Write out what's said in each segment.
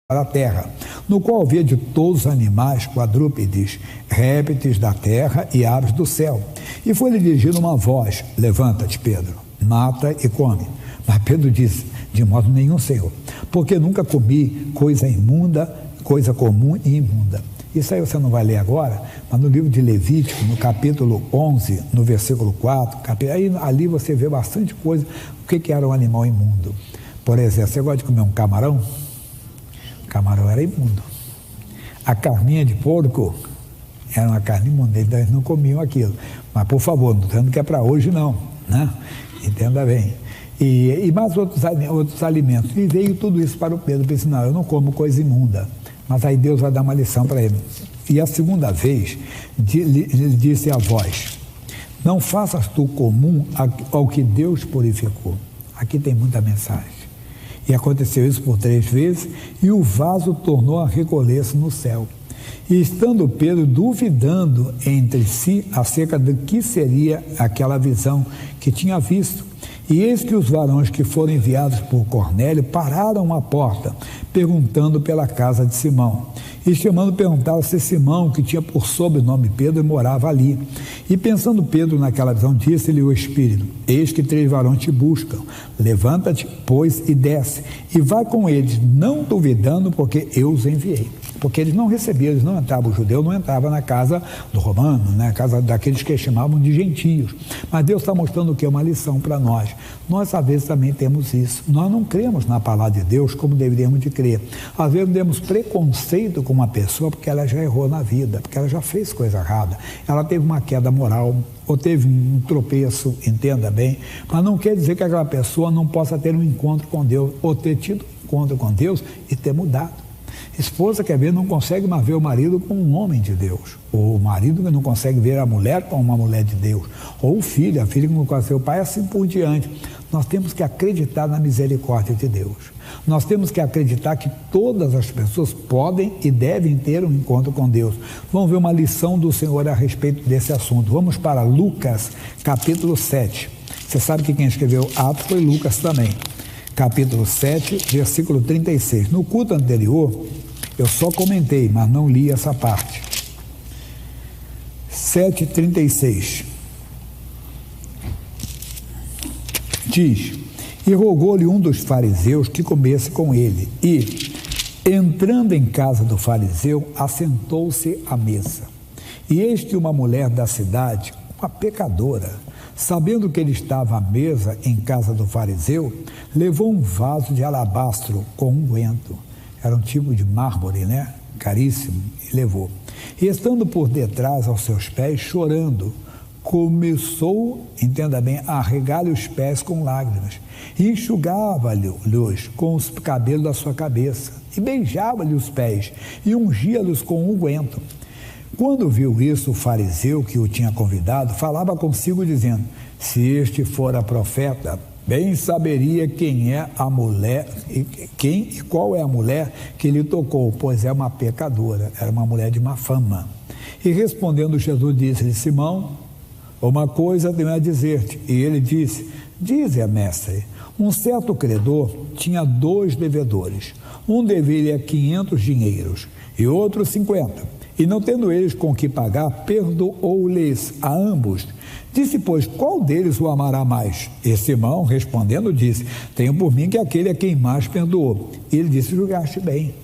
para a terra, no qual havia de todos os animais, quadrúpedes, répteis da terra e aves do céu. E foi-lhe dirigida uma voz: levanta-te, Pedro, mata e come. Mas Pedro disse: de modo nenhum, Senhor, porque nunca comi coisa imunda, coisa comum e imunda. Isso aí você não vai ler agora, mas no livro de Levítico, no capítulo 11, no versículo 4, ali você vê bastante coisa, o que era um animal imundo. Por exemplo, você gosta de comer um camarão? O camarão era imundo. A carninha de porco era uma carne imunda, eles não comiam aquilo. Mas, por favor, não dizendo que é para hoje, não, né? Entenda bem. E mais outros alimentos. E veio tudo isso para o Pedro. Disse: não, eu não como coisa imunda. Mas aí Deus vai dar uma lição para ele. E a segunda vez, ele disse a voz: não faças tu comum ao que Deus purificou. Aqui tem muita mensagem. E aconteceu isso por 3 vezes, e o vaso tornou a recolher-se no céu. E estando Pedro duvidando entre si acerca do que seria aquela visão que tinha visto, e eis que os varões que foram enviados por Cornélio pararam à porta, perguntando pela casa de Simão. E chamando, perguntaram se Simão, que tinha por sobrenome Pedro, morava ali. E pensando Pedro naquela visão, disse-lhe o Espírito: eis que 3 varões te buscam. Levanta-te, pois, e desce, e vai com eles, não duvidando, porque eu os enviei. Porque eles não recebiam, eles não entravam, o judeu não entrava na casa do romano, na casa daqueles que chamavam de gentios. Mas Deus está mostrando o que é uma lição para nós. Nós, às vezes, também temos isso. Nós não cremos na palavra de Deus como deveríamos de crer. Às vezes, temos preconceito com uma pessoa porque ela já errou na vida, porque ela já fez coisa errada. Ela teve uma queda moral, ou teve um tropeço, entenda bem. Mas não quer dizer que aquela pessoa não possa ter um encontro com Deus, ou ter tido um encontro com Deus e ter mudado. Esposa, quer ver, não consegue mais ver o marido como um homem de Deus. Ou o marido que não consegue ver a mulher como uma mulher de Deus. Ou o filho, a filha que não consegue ver o pai, assim por diante. Nós temos que acreditar na misericórdia de Deus. Nós temos que acreditar que todas as pessoas podem e devem ter um encontro com Deus. Vamos ver uma lição do Senhor a respeito desse assunto. Vamos para Lucas, capítulo 7. Você sabe que quem escreveu Atos foi Lucas também. Capítulo 7, versículo 36. No culto anterior, eu só comentei, mas não li essa parte. 7,36. Diz: e rogou-lhe um dos fariseus que comesse com ele. E, entrando em casa do fariseu, assentou-se à mesa. E eis que uma mulher da cidade, uma pecadora, sabendo que ele estava à mesa em casa do fariseu, levou um vaso de alabastro com unguento. Era um tipo de mármore, né? Caríssimo, e levou. E estando por detrás aos seus pés, chorando, começou, entenda bem, a regar-lhe os pés com lágrimas, e enxugava-lhes com os cabelos da sua cabeça, e beijava-lhe os pés, e ungia-los com unguento. Quando viu isso, o fariseu que o tinha convidado falava consigo, dizendo: se este fora profeta, bem saberia quem é a mulher, quem e qual é a mulher que lhe tocou, pois é uma pecadora, era uma mulher de má fama. E respondendo Jesus, disse-lhe: Simão, uma coisa tenho a dizer-te. E ele disse: dize, mestre. Um certo credor tinha 2 devedores. Um devia 500 dinheiros e outro 50. E não tendo eles com que pagar, perdoou-lhes a ambos. Disse, pois, qual deles o amará mais? E Simão, respondendo, disse: tenho por mim que aquele a quem mais perdoou. E ele disse: julgaste bem.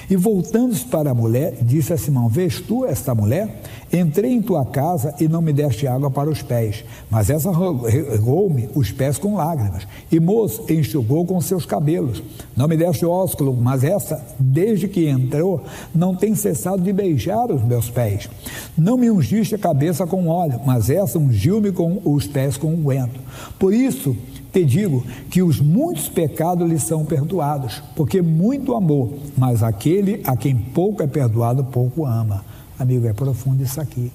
E voltando-se para a mulher, disse a Simão: vês tu esta mulher? Entrei em tua casa e não me deste água para os pés, mas essa regou-me os pés com lágrimas, e enxugou com seus cabelos. Não me deste ósculo, mas essa, desde que entrou, não tem cessado de beijar os meus pés. Não me ungiste a cabeça com óleo, mas essa ungiu-me com os pés com unguento. Por isso te digo que os muitos pecados lhe são perdoados, porque muito amou, mas aquele a quem pouco é perdoado, pouco ama. Amigo, é profundo isso aqui.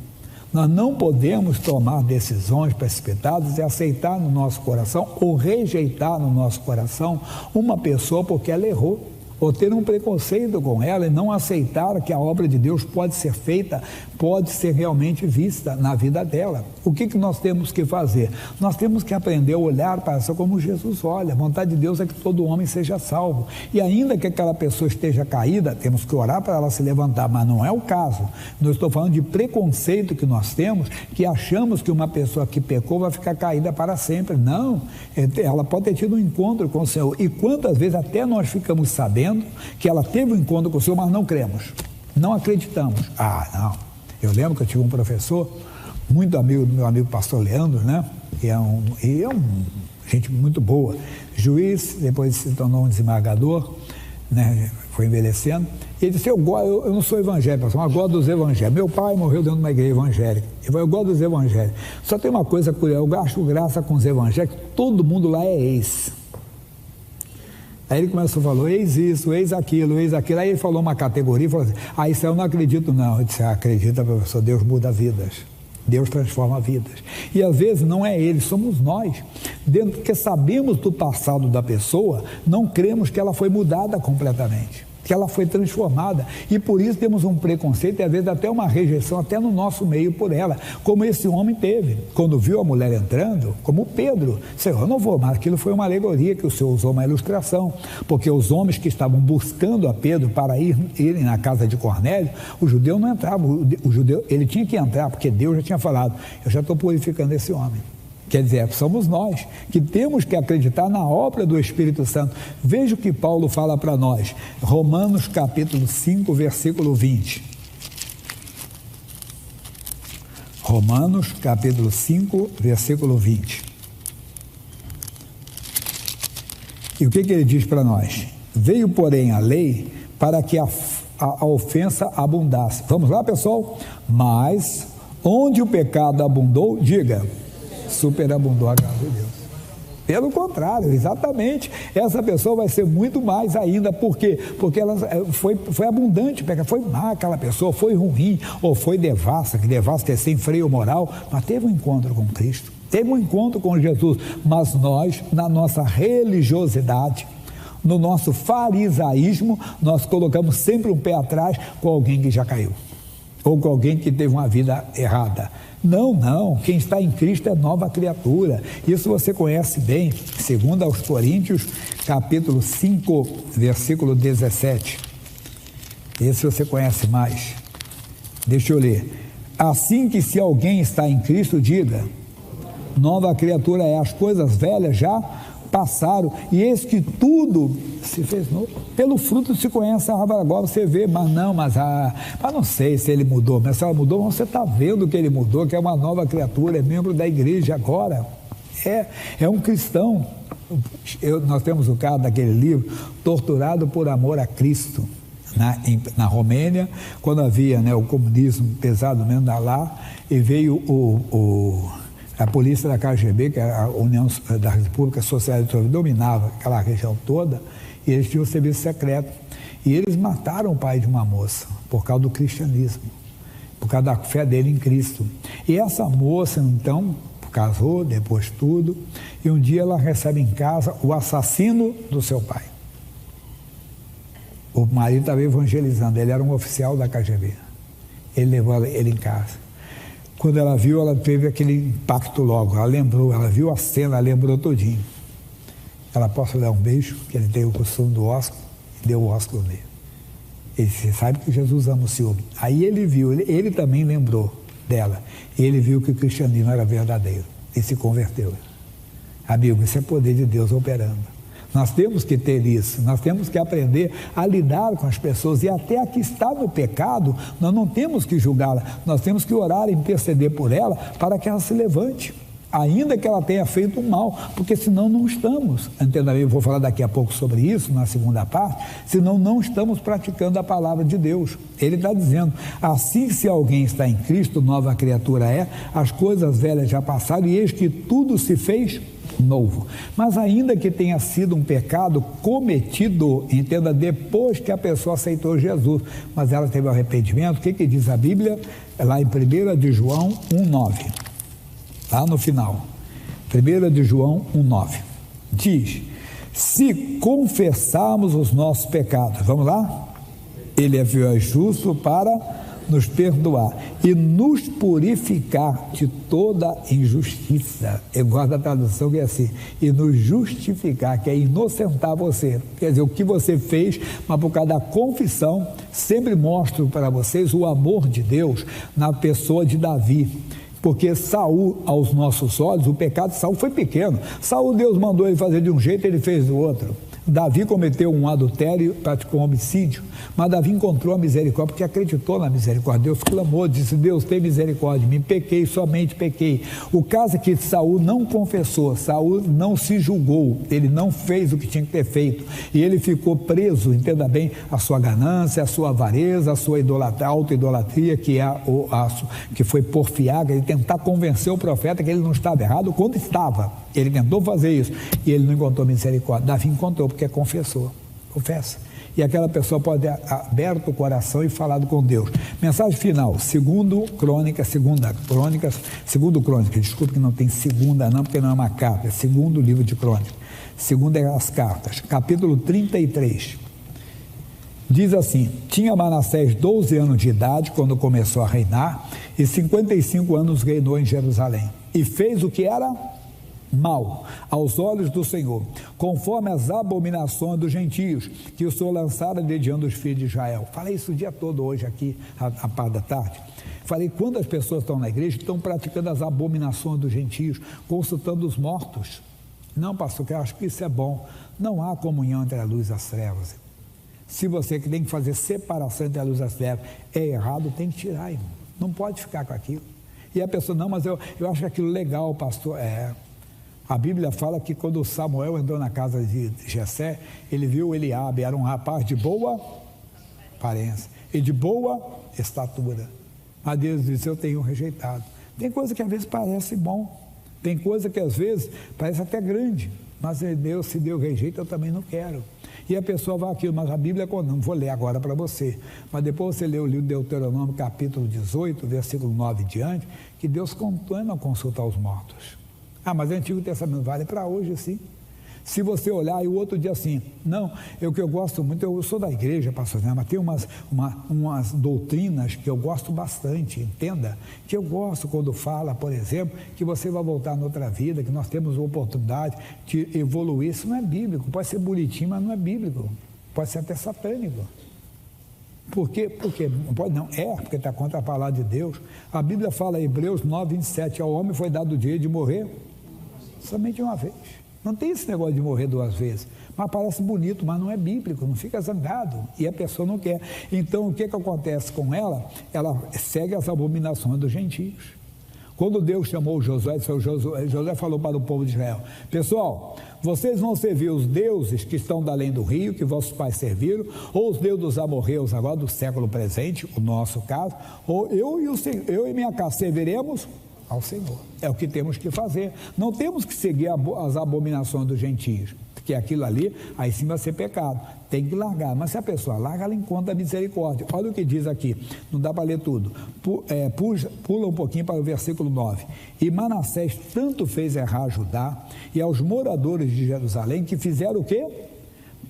Nós não podemos tomar decisões precipitadas e aceitar no nosso coração ou rejeitar no nosso coração uma pessoa porque ela errou. ou ter um preconceito com ela e não aceitar que a obra de Deus pode ser feita, pode ser realmente vista na vida dela. O que nós temos que fazer? Nós temos que aprender a olhar para isso como Jesus olha. A vontade de Deus é que todo homem seja salvo. E ainda que aquela pessoa esteja caída, temos que orar para ela se levantar, mas não é o caso. Não estou falando de preconceito que nós temos, que achamos que uma pessoa que pecou vai ficar caída para sempre. Não, ela pode ter tido um encontro com o Senhor. E quantas vezes até nós ficamos sabendo que ela teve um encontro com o Senhor, mas não cremos, não acreditamos. Não. Eu lembro que eu tive um professor, muito amigo do meu amigo pastor Leandro, né? E é gente muito boa, juiz, depois se tornou um desembargador, né? Foi envelhecendo. E ele disse: eu não sou evangélico, eu gosto dos evangélicos. Meu pai morreu dentro de uma igreja evangélica. Eu gosto dos evangélicos. Só tem uma coisa curiosa, eu gasto graça com os evangélicos, todo mundo lá é ex. Aí ele começou a falar: eis isso, eis aquilo, eis aquilo. Aí ele falou uma categoria e falou assim: isso eu não acredito não. Eu disse: acredita, professor, Deus muda vidas. Deus transforma vidas. E às vezes não é ele, somos nós. Porque sabemos do passado da pessoa, não cremos que ela foi mudada completamente, que ela foi transformada, e por isso temos um preconceito e às vezes até uma rejeição até no nosso meio por ela, como esse homem teve, quando viu a mulher entrando, como Pedro: Senhor, eu não vou, mas aquilo foi uma alegoria que o Senhor usou, uma ilustração, porque os homens que estavam buscando a Pedro para irem na casa de Cornélio, o judeu não entrava, o judeu, ele tinha que entrar, porque Deus já tinha falado: eu já estou purificando esse homem. Quer dizer, somos nós que temos que acreditar na obra do Espírito Santo. Veja o que Paulo fala para nós, Romanos capítulo 5, versículo 20. Romanos capítulo 5, versículo 20. E o que ele diz para nós? Veio, porém, a lei para que a ofensa abundasse. Vamos lá, pessoal? Mas onde o pecado abundou, diga, superabundou a graça de Deus. Pelo contrário, exatamente, essa pessoa vai ser muito mais ainda. Por quê? Porque ela foi abundante, foi má aquela pessoa, foi ruim, ou foi devassa, que devassa é sem freio moral, mas teve um encontro com Cristo, teve um encontro com Jesus. Mas nós, na nossa religiosidade, no nosso farisaísmo, nós colocamos sempre um pé atrás com alguém que já caiu, ou com alguém que teve uma vida errada. Não, quem está em Cristo é nova criatura. Isso você conhece bem, segundo aos Coríntios, capítulo 5, versículo 17. Esse você conhece mais. Deixa eu ler. Assim que se alguém está em Cristo, diga, nova criatura é, as coisas velhas já passaram, e eis que tudo se fez novo. Pelo fruto se conhece a árvore. Agora você vê, mas não sei se ele mudou, mas se ela mudou, você está vendo que ele mudou, que é uma nova criatura, é membro da igreja agora, é um cristão. Nós temos o caso daquele livro, Torturado por Amor a Cristo, na Romênia, quando havia o comunismo pesado mesmo lá, e veio a polícia da KGB, que era a União da República Socialista, dominava aquela região toda, e eles tinham um serviço secreto. E eles mataram o pai de uma moça, por causa do cristianismo, por causa da fé dele em Cristo. E essa moça, então, casou, depois tudo, e um dia ela recebe em casa o assassino do seu pai. O marido estava evangelizando, ele era um oficial da KGB. Ele levou ele em casa. Quando ela viu, ela teve aquele impacto logo, ela lembrou, ela viu a cena, ela lembrou todinho. Ela: posso dar um beijo? Que ele deu o costume do ósculo, e deu o ósculo nele. Ele disse: você sabe que Jesus ama o Senhor. Aí ele viu, ele também lembrou dela, ele viu que o cristianismo era verdadeiro, e se converteu. Amigo, isso é poder de Deus operando. Nós temos que ter isso, nós temos que aprender a lidar com as pessoas, e até a que está no pecado, nós não temos que julgá-la, nós temos que orar e interceder por ela, para que ela se levante, ainda que ela tenha feito mal, porque senão não estamos, entenda, eu vou falar daqui a pouco sobre isso, na segunda parte, senão não estamos praticando a palavra de Deus. Ele está dizendo: assim, se alguém está em Cristo, nova criatura é, as coisas velhas já passaram, e eis que tudo se fez novo. Mas ainda que tenha sido um pecado cometido, entenda, depois que a pessoa aceitou Jesus, mas ela teve arrependimento, o que diz a Bíblia? Lá em 1 de João 1,9, lá no final, 1 de João 1,9, diz: se confessarmos os nossos pecados, vamos lá? Ele é fiel e justo para nos perdoar e nos purificar de toda injustiça. Eu gosto da tradução que é assim, e nos justificar, que é inocentar você. Quer dizer, o que você fez, mas por causa da confissão, sempre mostro para vocês o amor de Deus na pessoa de Davi. Porque Saul, aos nossos olhos, o pecado de Saul foi pequeno. Saul, Deus mandou ele fazer de um jeito, ele fez do outro. Davi cometeu um adultério, praticou um homicídio, mas Davi encontrou a misericórdia, porque acreditou na misericórdia. Deus clamou, disse: Deus, tem misericórdia de mim, pequei, somente pequei. O caso é que Saul não confessou, Saul não se julgou, ele não fez o que tinha que ter feito, e ele ficou preso, entenda bem, a sua ganância, a sua avareza, a sua auto-idolatria, que foi porfiar, ele tentar convencer o profeta que ele não estava errado quando estava. Ele tentou fazer isso e ele não encontrou misericórdia. Davi encontrou porque confessou, confessa. E aquela pessoa pode ter aberto o coração e falado com Deus. Mensagem final, segundo Crônicas, desculpe que não tem segunda não, porque não é uma carta, é segundo livro de Crônicas. Segundo é as cartas, capítulo 33. Diz assim: tinha Manassés 12 anos de idade quando começou a reinar, e 55 anos reinou em Jerusalém. E fez o que era mal aos olhos do Senhor, conforme as abominações dos gentios que o Senhor lançara dediando os filhos de Israel. Falei isso o dia todo hoje aqui, à parte da tarde. Falei, quando as pessoas estão na igreja, estão praticando as abominações dos gentios, consultando os mortos. Não, pastor, que eu acho que isso é bom. Não há comunhão entre a luz e as trevas. Se você que tem que fazer separação entre a luz e as trevas é errado, tem que tirar, irmão. Não pode ficar com aquilo. E a pessoa, não, mas eu acho aquilo legal, pastor. A Bíblia fala que quando Samuel entrou na casa de Jessé, ele viu Eliabe, era um rapaz de boa aparência e de boa estatura. Mas Deus disse: eu tenho rejeitado. Tem coisa que às vezes parece bom, tem coisa que às vezes parece até grande, mas Deus, se Deus rejeita, eu também não quero. E a pessoa vai aquilo, mas a Bíblia, não vou ler agora para você, mas depois você lê o livro de Deuteronômio, capítulo 18, versículo 9 e diante, que Deus continua a consultar os mortos. Ah, mas o Antigo Testamento vale para hoje, sim. Se você olhar, e o outro dia assim, não, o que eu gosto muito, eu sou da igreja, pastor, mas tem umas doutrinas que eu gosto bastante, entenda, que eu gosto quando fala, por exemplo, que você vai voltar noutra vida, que nós temos a oportunidade de evoluir. Isso não é bíblico, pode ser bonitinho, mas não é bíblico, pode ser até satânico. Por quê? Porque pode não, porque está contra a palavra de Deus. A Bíblia fala em Hebreus 9, 27, ao homem foi dado o direito de morrer somente uma vez. Não tem esse negócio de morrer duas vezes, mas parece bonito, mas não é bíblico, não fica zangado, e a pessoa não quer. Então o que acontece com ela? Ela segue as abominações dos gentios. Quando Deus chamou Josué, Josué falou para o povo de Israel: pessoal, vocês vão servir os deuses que estão da além do rio, que vossos pais serviram, ou os deuses dos amorreus agora do século presente, o nosso caso, ou eu e minha casa serviremos ao Senhor. É o que temos que fazer. Não temos que seguir as abominações dos gentios, porque aquilo ali, aí sim vai ser pecado. Tem que largar. Mas se a pessoa larga, ela encontra a misericórdia. Olha o que diz aqui. Não dá para ler tudo. Pula um pouquinho para o versículo 9. E Manassés tanto fez errar Judá e aos moradores de Jerusalém, que fizeram o quê?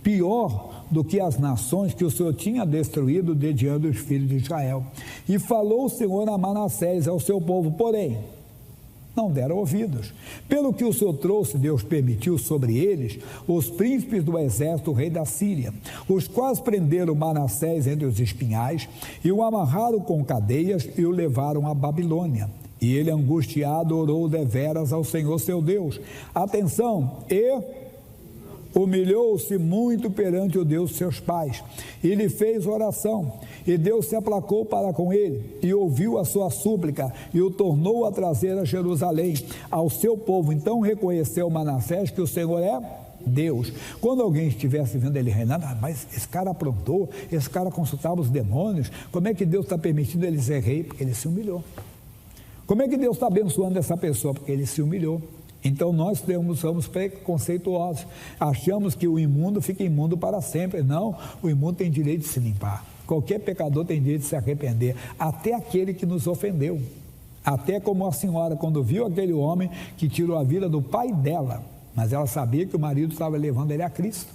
Pior do que as nações que o Senhor tinha destruído dediando os filhos de Israel. E falou o Senhor a Manassés, ao seu povo, porém não deram ouvidos. Pelo que o Senhor trouxe, Deus permitiu sobre eles os príncipes do exército, o rei da Síria, os quais prenderam Manassés entre os espinhais e o amarraram com cadeias e o levaram à Babilônia. E ele, angustiado, orou deveras ao Senhor seu Deus. Atenção, humilhou-se muito perante o Deus de seus pais, e lhe fez oração, e Deus se aplacou para com ele, e ouviu a sua súplica, e o tornou a trazer a Jerusalém, ao seu povo. Então reconheceu Manassés que o Senhor é Deus. Quando alguém estivesse vendo ele reinando, mas esse cara aprontou, esse cara consultava os demônios, como é que Deus está permitindo ele ser rei? Porque ele se humilhou. Como é que Deus está abençoando essa pessoa? Porque ele se humilhou. Então nós somos preconceituosos, achamos que o imundo fica imundo para sempre. Não, o imundo tem direito de se limpar, qualquer pecador tem direito de se arrepender, até aquele que nos ofendeu, até como a senhora quando viu aquele homem que tirou a vida do pai dela, mas ela sabia que o marido estava levando ele a Cristo.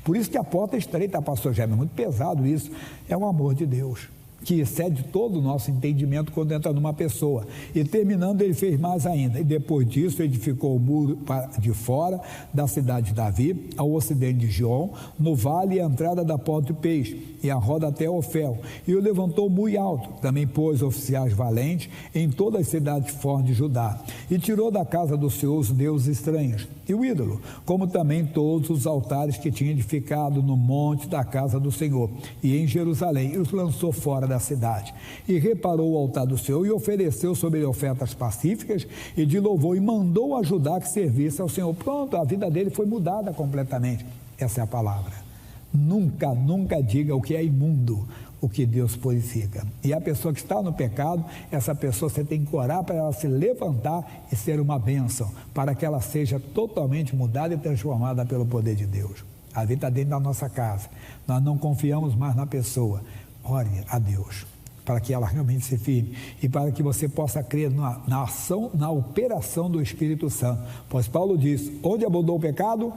Por isso que a porta é estreita, pastor Germano, é muito pesado isso. É o amor de Deus, que excede todo o nosso entendimento quando entra numa pessoa. E terminando, ele fez mais ainda. E depois disso, edificou o muro de fora da cidade de Davi, ao ocidente de Gion, no vale e a entrada da porta do peixe, e a roda até Ofel. E o levantou muito alto. Também pôs oficiais valentes em todas as cidades fortes de Judá. E tirou da casa do Senhor os deuses estranhos e o ídolo, como também todos os altares que tinha edificado no monte da casa do Senhor e em Jerusalém, e os lançou fora da cidade. E reparou o altar do Senhor e ofereceu sobre ele ofertas pacíficas e de louvor, e mandou ajudar que servisse ao Senhor. Pronto, a vida dele foi mudada completamente. Essa é a palavra. Nunca diga o que é imundo, o que Deus purifica. E a pessoa que está no pecado, essa pessoa você tem que orar para ela se levantar e ser uma bênção, para que ela seja totalmente mudada e transformada pelo poder de Deus. A vida está dentro da nossa casa, nós não confiamos mais na pessoa. Ore a Deus, para que ela realmente se firme e para que você possa crer na ação, na operação do Espírito Santo. Pois Paulo diz, onde abundou o pecado,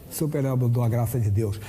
superabundou a graça de Deus.